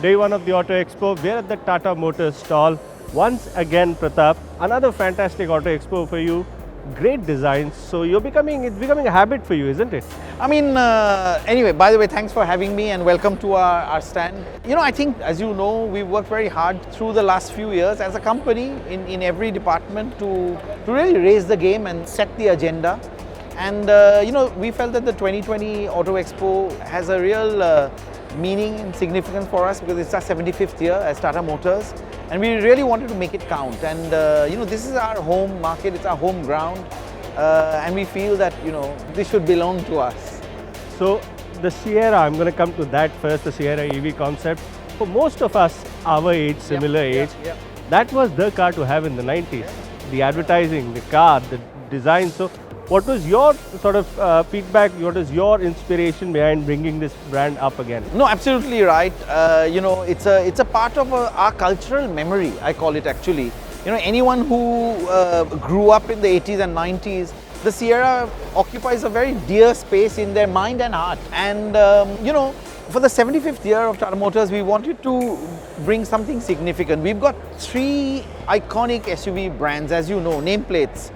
day one of the Auto Expo. We're at the Tata Motors stall. Once again, Pratap, another fantastic Auto Expo for you. Great designs. So it's becoming a habit for you, isn't it? Anyway, by the way, thanks for having me and welcome to our stand. I think, as you know, we've worked very hard through the last few years as a company in every department to really raise the game and set the agenda. And, we felt that the 2020 Auto Expo has a real meaning and significance for us because it's our 75th year as Tata Motors. And we really wanted to make it count. And, this is our home market, it's our home ground. And we feel that, this should belong to us. So the Sierra, I'm going to come to that first, the Sierra EV concept. For most of us, our age, similar age, that was the car to have in the 90s. The advertising, the car, the design. So what was your sort of feedback? What is your inspiration behind bringing this brand up again? No, absolutely right. It's a part of our cultural memory, I call it actually. Anyone who grew up in the 80s and 90s, the Sierra occupies a very dear space in their mind and heart. And, for the 75th year of Tata Motors, we wanted to bring something significant. We've got three iconic SUV brands, as you know, nameplates.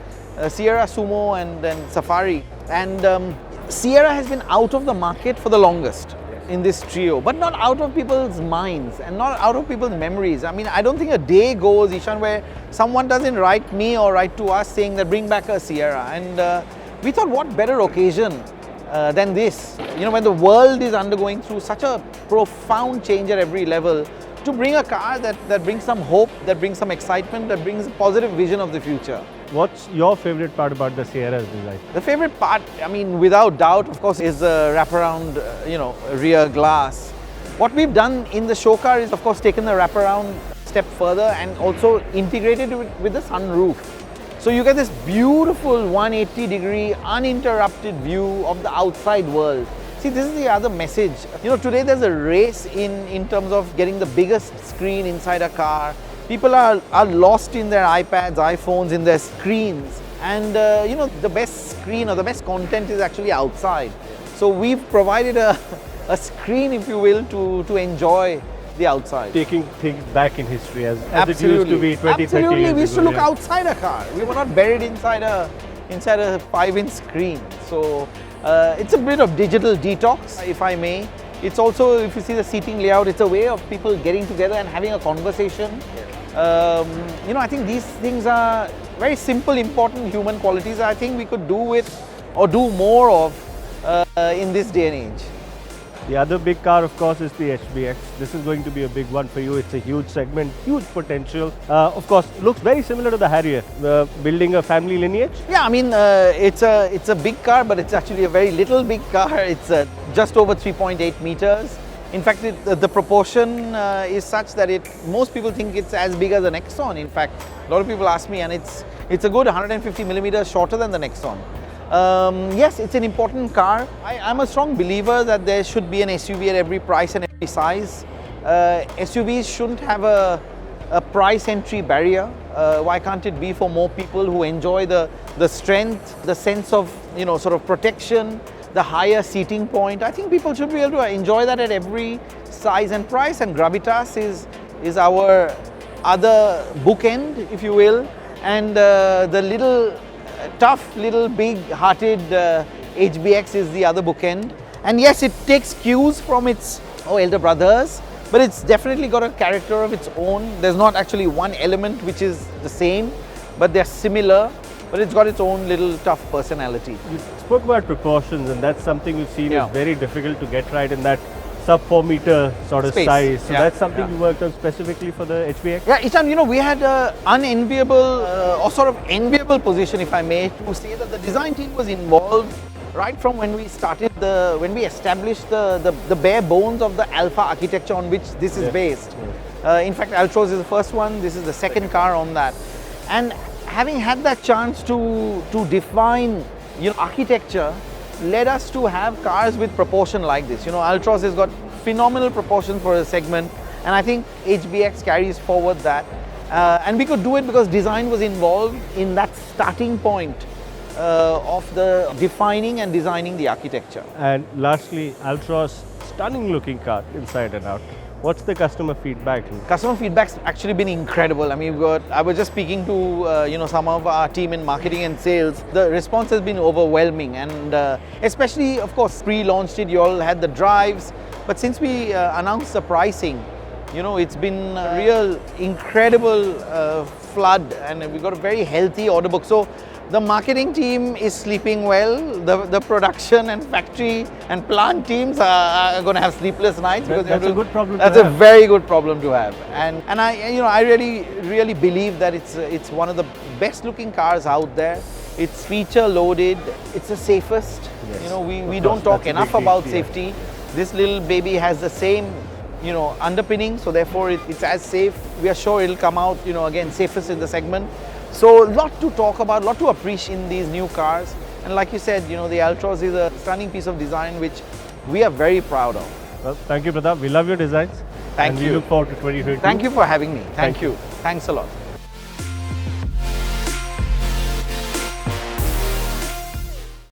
Sierra, Sumo and then Safari. And Sierra has been out of the market for the longest in this trio, but not out of people's minds and not out of people's memories. I don't think a day goes, Ishan, where someone doesn't write me or write to us saying that bring back a Sierra. And we thought what better occasion than this, when the world is undergoing through such a profound change at every level, to bring a car that brings some hope, that brings some excitement, that brings a positive vision of the future. What's your favorite part about the Sierra's design? The favorite part, without doubt, of course, is the wraparound, rear glass. What we've done in the show car is, of course, taken the wraparound step further and also integrated it with the sunroof. So you get this beautiful 180-degree uninterrupted view of the outside world. See, this is the other message. Today there's a race in terms of getting the biggest screen inside a car. People are lost in their iPads, iPhones, in their screens. And, the best screen or the best content is actually outside. So we've provided a screen, if you will, to enjoy the outside. Taking things back in history as it used to be 20, 30 years ago. Absolutely, we used to look outside a car. We were not buried inside a 5-inch screen. So it's a bit of digital detox, if I may. It's also, if you see the seating layout, it's a way of people getting together and having a conversation. I think these things are very simple, important human qualities I think we could do with or do more of in this day and age. The other big car, of course, is the HBX. This is going to be a big one for you. It's a huge segment, huge potential. Of course, looks very similar to the Harrier, building a family lineage. Yeah, it's a big car, but it's actually a very little big car. It's just over 3.8 meters. In fact, the proportion is such that most people think it's as big as the Nexon. In fact, a lot of people ask me, and it's a good 150 millimeters shorter than the Nexon. Yes, it's an important car. I'm a strong believer that there should be an SUV at every price and every size. SUVs shouldn't have a price entry barrier. Why can't it be for more people who enjoy the strength, the sense of sort of protection, the higher seating point? I think people should be able to enjoy that at every size and price, and gravitas is our other bookend, if you will, and the tough, little, big-hearted HBX is the other bookend. And yes, it takes cues from its elder brothers, but it's definitely got a character of its own. There's not actually one element which is the same, but they're similar, but it's got its own little tough personality. You spoke about proportions, and that's something we've seen is very difficult to get right in that sub 4 meter sort of size. So that's something you worked on specifically for the HBX? Yeah, Ishan, we had an unenviable or sort of enviable position, if I may, to say that the design team was involved right from when we established the bare bones of the Alpha architecture on which this is based. In fact, Altroz is the first one, this is the second car on that. And having had that chance to define architecture led us to have cars with proportion like this. Altroz has got phenomenal proportions for a segment, and I think HBX carries forward that. And we could do it because design was involved in that starting point of the defining and designing the architecture. And lastly, Altroz, stunning looking car inside and out. What's the customer feedback? Customer feedback's actually been incredible. I mean, I was just speaking to some of our team in marketing and sales. The response has been overwhelming, and especially, of course, pre-launched it. You all had the drives, but since we announced the pricing, it's been a real incredible flood, and we've got a very healthy order book. So the marketing team is sleeping well. The production and factory and plant teams are going to have sleepless nights. That's a good problem. That's a very good problem to have. And I really believe that it's one of the best looking cars out there. It's feature loaded. It's the safest. Yes. We don't talk enough about yeah. safety. This little baby has the same underpinning, so therefore it's as safe. We are sure it'll come out again safest in the segment. So a lot to talk about, a lot to appreciate in these new cars. And like you said, the Altroz is a stunning piece of design which we are very proud of. Well, thank you, Pratap. We love your designs. Thank and you. We look forward to 2022. Thank you for having me. Thank you. Thanks a lot.